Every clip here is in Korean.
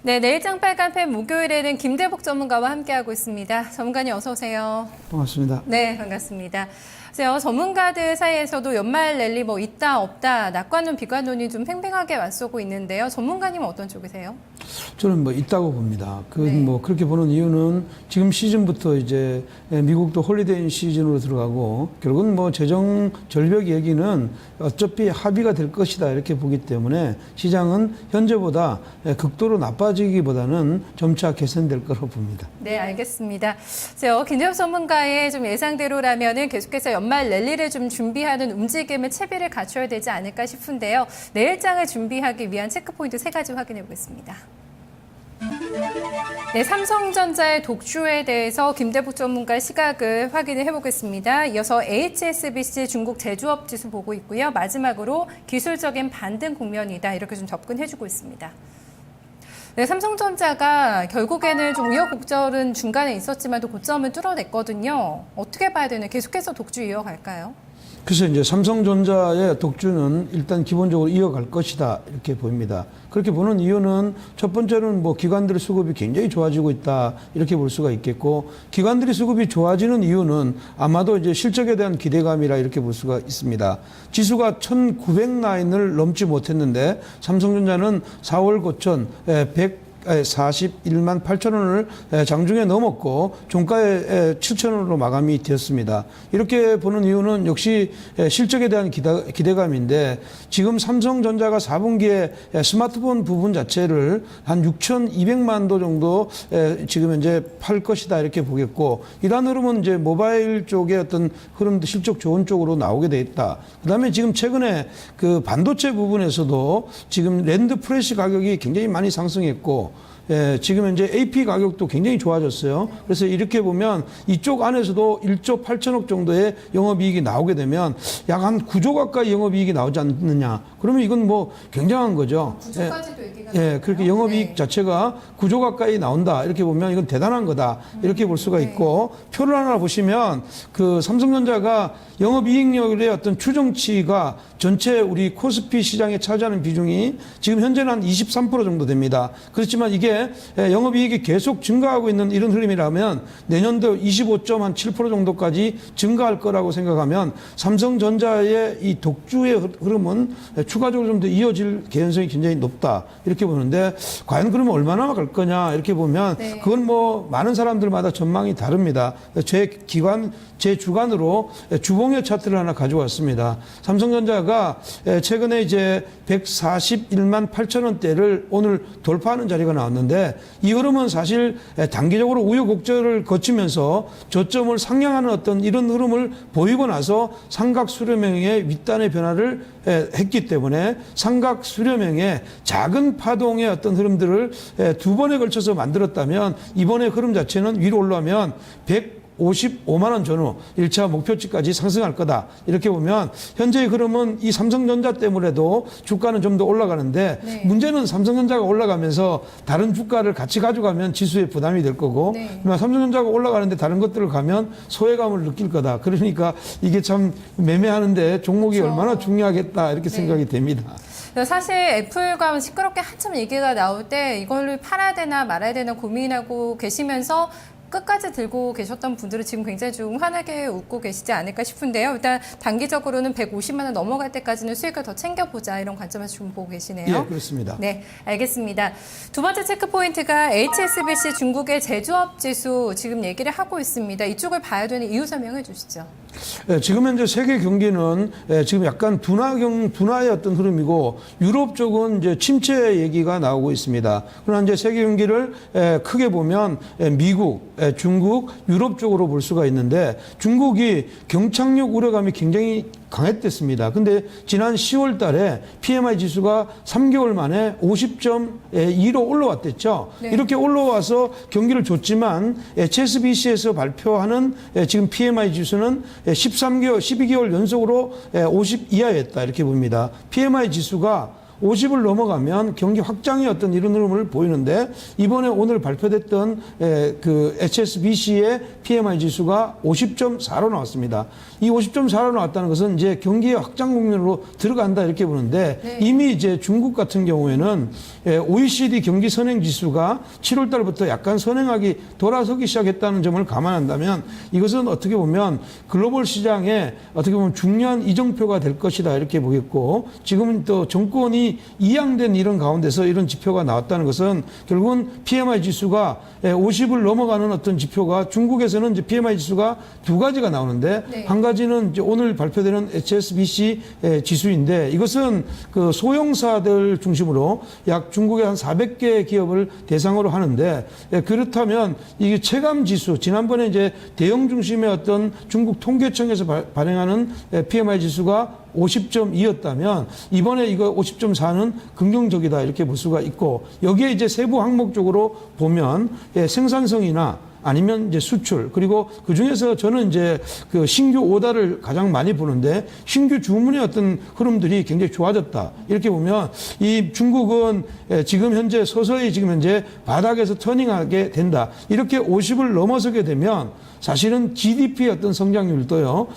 네, 내일장 빨간펜 목요일에는 김대복 전문가와 함께하고 있습니다. 전문가님 어서 오세요. 반갑습니다. 네, 반갑습니다. 글쎄요, 전문가들 사이에서도 연말 랠리 뭐 있다 없다 낙관론 비관론이 좀 팽팽하게 맞서고 있는데요. 전문가님은 어떤 쪽이세요? 저는 뭐 있다고 봅니다. 네. 뭐 그렇게 보는 이유는 지금 시즌부터 이제 미국도 홀리데이 시즌으로 들어가고 결국은 뭐 재정 절벽 얘기는 어차피 합의가 될 것이다 이렇게 보기 때문에 시장은 현재보다 극도로 나빠지기보다는 점차 개선될 거라고 봅니다. 네, 알겠습니다. 글쎄요, 김대복 전문가의 좀 예상대로라면은 계속해서 연말 랠리를 좀 준비하는 움직임을 채비를 갖춰야 되지 않을까 싶은데요. 내일장을 준비하기 위한 체크포인트 3가지 확인해 보겠습니다. 네, 삼성전자의 독주에 대해서 김대복 전문가의 시각을 확인을 해보겠습니다. 이어서 HSBC 중국 제조업 지수 보고 있고요. 마지막으로 기술적인 반등 국면이다. 이렇게 좀 접근해주고 있습니다. 네, 삼성전자가 결국에는 좀 우여곡절은 중간에 있었지만 또 고점을 뚫어냈거든요. 어떻게 봐야 되나요? 계속해서 독주 이어갈까요? 그래서 이제 삼성전자의 독주는 일단 기본적으로 이어갈 것이다 이렇게 보입니다. 그렇게 보는 이유는 첫 번째는 뭐 기관들의 수급이 굉장히 좋아지고 있다 이렇게 볼 수가 있겠고, 기관들의 수급이 좋아지는 이유는 아마도 이제 실적에 대한 기대감이라 이렇게 볼 수가 있습니다. 지수가 1900라인을 넘지 못했는데 삼성전자는 4월 고점 141만 8천 원을 장중에 넘었고 종가에 7천 원으로 마감이 되었습니다. 이렇게 보는 이유는 역시 실적에 대한 기대감인데, 지금 삼성전자가 4분기에 스마트폰 부분 자체를 한 6,200만 도 정도 지금 현재 팔 것이다 이렇게 보겠고, 이러한 흐름은 이제 모바일 쪽의 어떤 흐름도 실적 좋은 쪽으로 나오게 돼 있다. 그다음에 지금 최근에 그 반도체 부분에서도 지금 랜드 프레시 가격이 굉장히 많이 상승했고, 지금 현재 AP 가격도 굉장히 좋아졌어요. 그래서 이렇게 보면 이쪽 안에서도 1조 8천억 정도의 영업이익이 나오게 되면 약 한 9조 가까이 영업이익이 나오지 않느냐. 그러면 이건 뭐 굉장한 거죠. 9조까지도 얘기가 그렇게 영업이익 네. 자체가 9조 가까이 나온다. 이렇게 보면 이건 대단한 거다. 이렇게 볼 수가 있고, 표를 하나 보시면 그 삼성전자가 영업이익률의 어떤 추정치가 전체 우리 코스피 시장에 차지하는 비중이 지금 현재는 한 23% 정도 됩니다. 그렇지만 이게 영업이익이 계속 증가하고 있는 이런 흐름이라면 내년도 25.7% 정도까지 증가할 거라고 생각하면 삼성전자의 이 독주의 흐름은 추가적으로 좀 더 이어질 개연성이 굉장히 높다 이렇게 보는데, 과연 그러면 얼마나 갈 거냐 이렇게 보면 그건 뭐 많은 사람들마다 전망이 다릅니다. 제 주관으로 주봉의 차트를 하나 가져왔습니다. 삼성전자가 최근에 이제 141만 8천 원대를 오늘 돌파하는 자리가 나왔는데, 이 흐름은 사실 단기적으로 우여곡절을 거치면서 저점을 상향하는 어떤 이런 흐름을 보이고 나서 삼각 수렴형의 윗단의 변화를 했기 때문에 삼각 수렴형의 작은 파동의 어떤 흐름들을 두 번에 걸쳐서 만들었다면, 이번에 흐름 자체는 위로 올라오면 155만 원 전후 1차 목표치까지 상승할 거다. 이렇게 보면 현재의 흐름은 이 삼성전자 때문에도 주가는 좀 더 올라가는데, 문제는 삼성전자가 올라가면서 다른 주가를 같이 가져가면 지수에 부담이 될 거고, 삼성전자가 올라가는데 다른 것들을 가면 소외감을 느낄 거다. 그러니까 이게 참 매매하는데 종목이 얼마나 중요하겠다 이렇게 생각이 됩니다. 사실 애플과 시끄럽게 한참 얘기가 나올 때 이걸 팔아야 되나 말아야 되나 고민하고 계시면서 끝까지 들고 계셨던 분들은 지금 굉장히 좀 환하게 웃고 계시지 않을까 싶은데요. 일단 단기적으로는 150만 원 넘어갈 때까지는 수익을 더 챙겨보자, 이런 관점에서 좀 보고 계시네요. 예, 그렇습니다. 네, 알겠습니다. 두 번째 체크 포인트가 HSBC 중국의 제조업 지수 지금 얘기를 하고 있습니다. 이쪽을 봐야 되는 이유 설명해 주시죠. 지금 현재 세계 경기는 지금 약간 둔화의 어떤 흐름이고, 유럽 쪽은 이제 침체 얘기가 나오고 있습니다. 그러나 이제 세계 경기를 크게 보면 미국, 중국, 유럽 쪽으로 볼 수가 있는데, 중국이 경착륙 우려감이 굉장히 강했댔습니다. 근데 지난 10월 달에 PMI 지수가 3개월 만에 50.2로 올라왔댔죠. 이렇게 올라와서 경기를 줬지만 HSBC에서 발표하는 지금 PMI 지수는 12개월 연속으로 50 이하였다 이렇게 봅니다. PMI 지수가 50을 넘어가면 경기 확장의 어떤 이런 흐름을 보이는데 이번에 오늘 발표됐던 그 HSBC의 PMI 지수가 50.4로 나왔습니다. 이 50.4로 나왔다는 것은 이제 경기의 확장 국면으로 들어간다 이렇게 보는데 네. 이미 이제 중국 같은 경우에는 OECD 경기 선행 지수가 7월 달부터 약간 선행하기 돌아서기 시작했다는 점을 감안한다면 이것은 어떻게 보면 글로벌 시장에 어떻게 보면 중요한 이정표가 될 것이다 이렇게 보겠고 지금은 또 정권이 이양된 이런 가운데서 이런 지표가 나왔다는 것은 결국은 PMI 지수가 50을 넘어가는 어떤 지표가 중국에서는 이제 PMI 지수가 두 가지가 나오는데 네. 한 가지는 이제 오늘 발표되는 HSBC 지수인데 이것은 그 소형사들 중심으로 약 중국의 한 400개 기업을 대상으로 하는데 그렇다면 이게 체감 지수 지난번에 이제 대형 중심의 어떤 중국 통계청에서 발행하는 PMI 지수가 50.2였다면 이번에 이거 50.4는 긍정적이다 이렇게 볼 수가 있고 여기에 이제 세부 항목적으로 보면 생산성이나 아니면 이제 수출 그리고 그 중에서 저는 이제 그 신규 오다를 가장 많이 보는데 신규 주문의 어떤 흐름들이 굉장히 좋아졌다 이렇게 보면 이 중국은 지금 현재 서서히 지금 현재 바닥에서 터닝하게 된다 이렇게 50을 넘어서게 되면 사실은 GDP의 어떤 성장률도요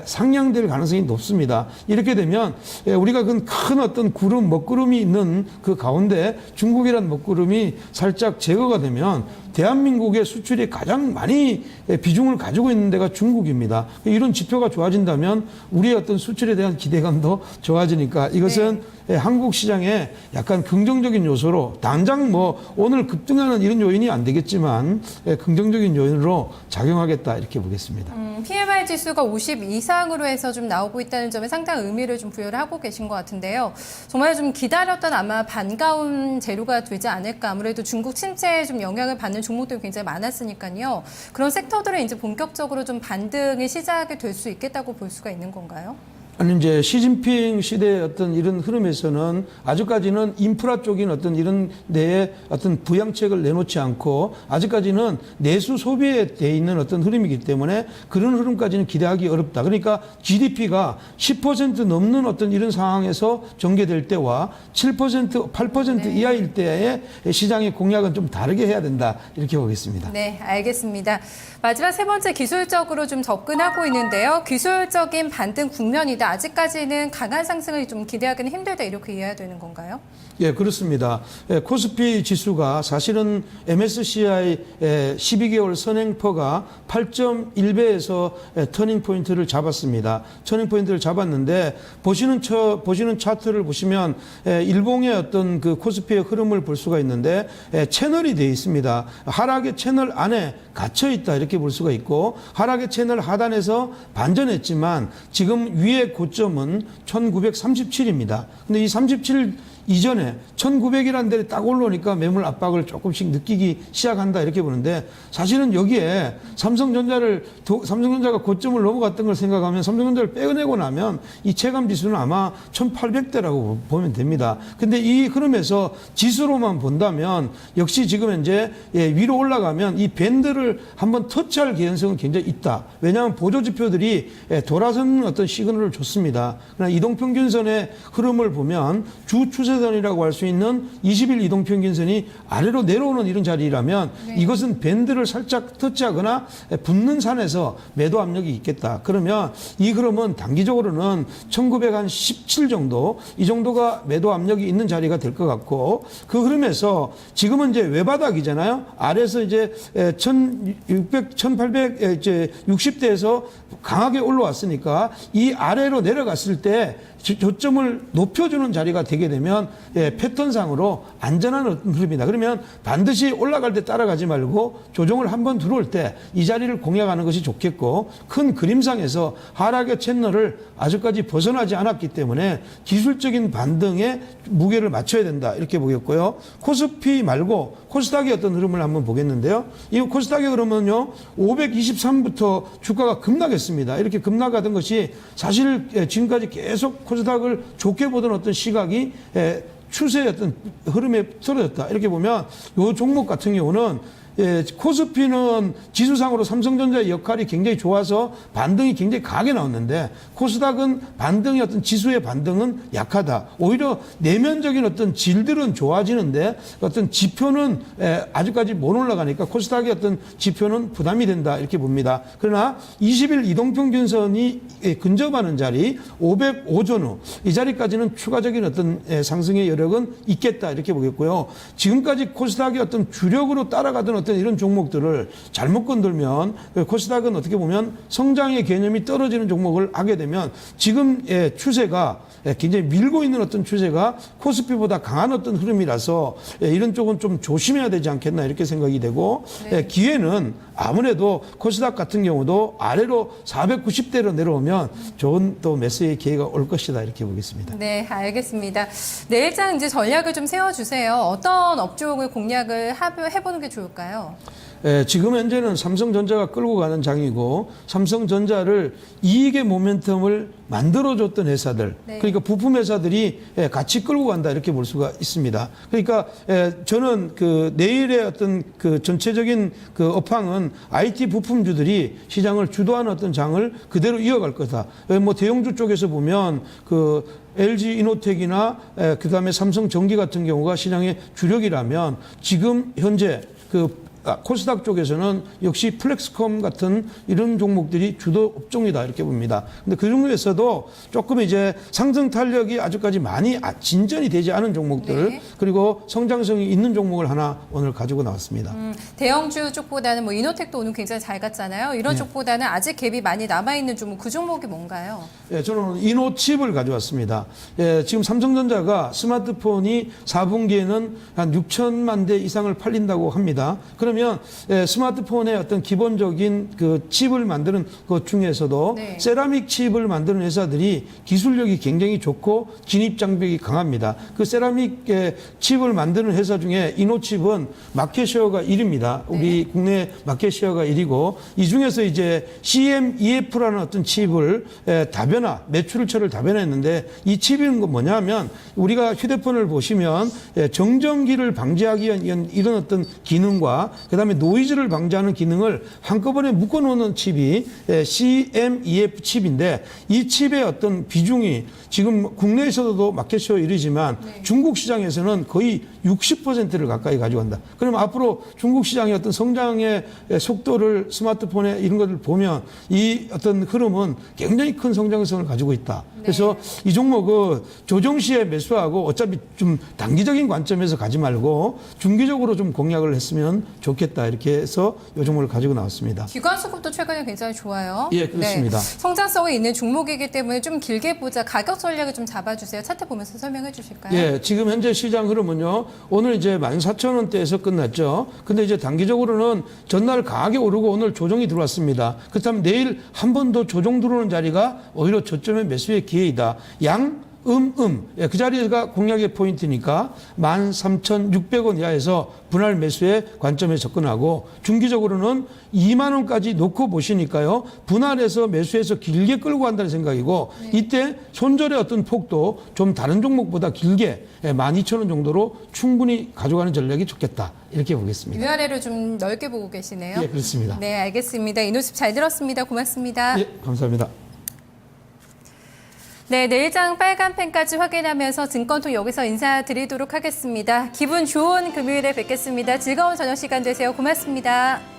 상향될 가능성이 높습니다. 이렇게 되면 우리가 큰 어떤 구름 먹구름이 있는 그 가운데 중국이라는 먹구름이 살짝 제거가 되면 대한민국의 수출이 가장 많이 비중을 가지고 있는 데가 중국입니다. 이런 지표가 좋아진다면 우리의 어떤 수출에 대한 기대감도 좋아지니까 이것은 한국 시장에 약간 긍정적인 요소로 당장 뭐 오늘 급등하는 이런 요인이 안 되겠지만 긍정적인 요인으로 작용하겠다 이렇게 보겠습니다. PMI 지수가 50 이상으로 해서 좀 나오고 있다는 점에 상당한 의미를 좀 부여를 하고 계신 것 같은데요. 정말 좀 기다렸던 아마 반가운 재료가 되지 않을까. 아무래도 중국 침체에 좀 영향을 받는 종목들이 굉장히 많았으니까요. 그런 섹터들은 이제 본격적으로 좀 반등의 시작이 될 수 있겠다고 볼 수가 있는 건가요? 아니 이제 시진핑 시대의 어떤 이런 흐름에서는 아직까지는 인프라 쪽인 어떤 이런 데에 어떤 부양책을 내놓지 않고 아직까지는 내수 소비에 돼 있는 어떤 흐름이기 때문에 그런 흐름까지는 기대하기 어렵다. 그러니까 GDP가 10% 넘는 어떤 이런 상황에서 전개될 때와 7%, 8% 이하일 때의 시장의 공략은 좀 다르게 해야 된다. 이렇게 보겠습니다. 네, 알겠습니다. 마지막 세 번째 기술적으로 좀 접근하고 있는데요. 기술적인 반등 국면이다. 아직까지는 강한 상승을 좀 기대하기는 힘들다 이렇게 이해해야 되는 건가요? 예, 그렇습니다. 코스피 지수가 사실은 MSCI 12개월 선행퍼가 8.1배에서 터닝 포인트를 잡았습니다. 터닝 포인트를 잡았는데 보시는 차트를 보시면 일봉의 어떤 그 코스피의 흐름을 볼 수가 있는데 채널이 되어 있습니다. 하락의 채널 안에 갇혀 있다 이렇게 볼 수가 있고 하락의 채널 하단에서 반전했지만 지금 위의 고점은 1937입니다. 근데 이 37 이전에 1900이라는 데를 딱 올라오니까 매물 압박을 조금씩 느끼기 시작한다 이렇게 보는데 사실은 여기에 삼성전자가 고점을 넘어갔던 걸 생각하면 삼성전자를 빼내고 나면 이 체감 지수는 아마 1800대라고 보면 됩니다. 근데 이 흐름에서 지수로만 본다면 역시 지금 현재 위로 올라가면 이 밴드를 한번 터치할 개연성은 굉장히 있다. 왜냐하면 보조지표들이 돌아서는 어떤 시그널을 줬습니다. 그러나 이동평균선의 흐름을 보면 주 추세선이라고 할 수 있는 20일 이동평균선이 아래로 내려오는 이런 자리라면 이것은 밴드를 살짝 터치하거나 붙는 산에서 매도 압력이 있겠다. 그러면 이 흐름은 단기적으로는 1917 정도 이 정도가 매도 압력이 있는 자리가 될 것 같고 그 흐름에서 지금은 이제 외바닥이잖아요. 아래에서 이제 1860대에서 강하게 올라왔으니까 이 아래로 내려갔을 때 저점을 높여주는 자리가 되게 되면 패턴상으로 안전한 흐름이다. 그러면 반드시 올라갈 때 따라가지 말고 조정을 한번 들어올 때 이 자리를 공략하는 것이 좋겠고 큰 그림상에서 하락의 채널을 아직까지 벗어나지 않았기 때문에 기술적인 반등에 무게를 맞춰야 된다. 이렇게 보겠고요. 코스피 말고 코스닥의 어떤 흐름을 한번 보겠는데요. 이 코스닥의 흐름은요. 523부터 주가가 급락했습니다. 이렇게 급락하던 것이 사실 지금까지 계속 코스닥을 좋게 보던 어떤 시각이 추세의 어떤 흐름에 틀어졌다. 이렇게 보면 이 종목 같은 경우는 코스피는 지수상으로 삼성전자의 역할이 굉장히 좋아서 반등이 굉장히 강하게 나왔는데 코스닥은 반등이 어떤 지수의 반등은 약하다. 오히려 내면적인 어떤 질들은 좋아지는데 어떤 지표는 아직까지 못 올라가니까 코스닥의 어떤 지표는 부담이 된다 이렇게 봅니다. 그러나 20일 이동평균선이 근접하는 자리 505전후 이 자리까지는 추가적인 어떤 상승의 여력은 있겠다 이렇게 보겠고요. 지금까지 코스닥이 어떤 주력으로 따라가던 어떤 이런 종목들을 잘못 건들면 코스닥은 어떻게 보면 성장의 개념이 떨어지는 종목을 하게 되면 지금의 추세가 굉장히 밀고 있는 어떤 추세가 코스피보다 강한 어떤 흐름이라서 이런 쪽은 좀 조심해야 되지 않겠나 이렇게 생각이 되고 기회는 아무래도 코스닥 같은 경우도 아래로 490대로 내려오면 좋은 또 매수의 기회가 올 것이다 이렇게 보겠습니다. 네, 알겠습니다. 내일장 이제 전략을 좀 세워주세요. 어떤 업종을 공략을 해보는 게 좋을까요? 지금 현재는 삼성전자가 끌고 가는 장이고 삼성전자를 이익의 모멘텀을 만들어줬던 회사들 그러니까 부품 회사들이 같이 끌고 간다 이렇게 볼 수가 있습니다. 그러니까 저는 그 내일의 어떤 그 전체적인 그 업황은 IT 부품주들이 시장을 주도하는 어떤 장을 그대로 이어갈 거다. 뭐 대형주 쪽에서 보면 그 LG 이노텍이나 그다음에 삼성전기 같은 경우가 시장의 주력이라면 지금 현재 그 코스닥 쪽에서는 역시 플렉스컴 같은 이런 종목들이 주도 업종이다 이렇게 봅니다. 근데 그 중에서도 조금 이제 상승 탄력이 아직까지 많이 진전이 되지 않은 종목들 그리고 성장성이 있는 종목을 하나 오늘 가지고 나왔습니다. 대형주 쪽보다는 뭐 이노텍도 오늘 굉장히 잘 갔잖아요. 이런 쪽보다는 아직 갭이 많이 남아있는 종목 그 종목이 뭔가요? 저는 이노칩을 가져왔습니다. 지금 삼성전자가 스마트폰이 4분기에는 한 6천만 대 이상을 팔린다고 합니다. 그러면 스마트폰의 어떤 기본적인 그 칩을 만드는 것 중에서도 세라믹 칩을 만드는 회사들이 기술력이 굉장히 좋고 진입 장벽이 강합니다. 그 세라믹 칩을 만드는 회사 중에 이노칩은 마켓쉐어가 1위입니다. 우리 국내 마켓쉐어가 1위고 이 중에서 이제 CMEF라는 어떤 칩을 매출처를 다변화했는데 이 칩인 건 뭐냐면 우리가 휴대폰을 보시면 정전기를 방지하기 위한 이런 어떤 기능과 그다음에 노이즈를 방지하는 기능을 한꺼번에 묶어놓는 칩이 CMEF 칩인데 이 칩의 어떤 비중이 지금 국내에서도 마켓쉐어 1위지만 중국 시장에서는 거의 60%를 가까이 가져간다. 그럼 앞으로 중국 시장의 어떤 성장의 속도를 스마트폰에 이런 것을 보면 이 어떤 흐름은 굉장히 큰 성장성을 가지고 있다. 그래서 이 종목은 조정 시에 매수하고 어차피 좀 단기적인 관점에서 가지 말고 중기적으로 좀 공략을 했으면 좋겠다. 이렇게 해서 이 종목을 가지고 나왔습니다. 기관 수급도 최근에 굉장히 좋아요. 예, 그렇습니다. 성장성이 있는 종목이기 때문에 좀 길게 보자. 가격 전략을 좀 잡아주세요. 차트 보면서 설명해 주실까요? 예, 지금 현재 시장 흐름은요. 오늘 이제 14,000원대에서 끝났죠. 근데 이제 단기적으로는 전날 강하게 오르고 오늘 조정이 들어왔습니다. 그렇다면 내일 한 번 더 조정 들어오는 자리가 오히려 저점의 매수의 기회이다. 그 자리가 공략의 포인트니까 13,600원 이하에서 분할 매수의 관점에 접근하고 중기적으로는 2만 원까지 놓고 보시니까요. 분할해서 매수해서 길게 끌고 간다는 생각이고 이때 손절의 어떤 폭도 좀 다른 종목보다 길게 12,000원 정도로 충분히 가져가는 전략이 좋겠다. 이렇게 보겠습니다. 위아래를 좀 넓게 보고 계시네요. 예, 그렇습니다. 네, 알겠습니다. 이노칩 잘 들었습니다. 고맙습니다. 예, 감사합니다. 네, 내일장 빨간 펜까지 확인하면서 증권통 여기서 인사드리도록 하겠습니다. 기분 좋은 금요일에 뵙겠습니다. 즐거운 저녁 시간 되세요. 고맙습니다.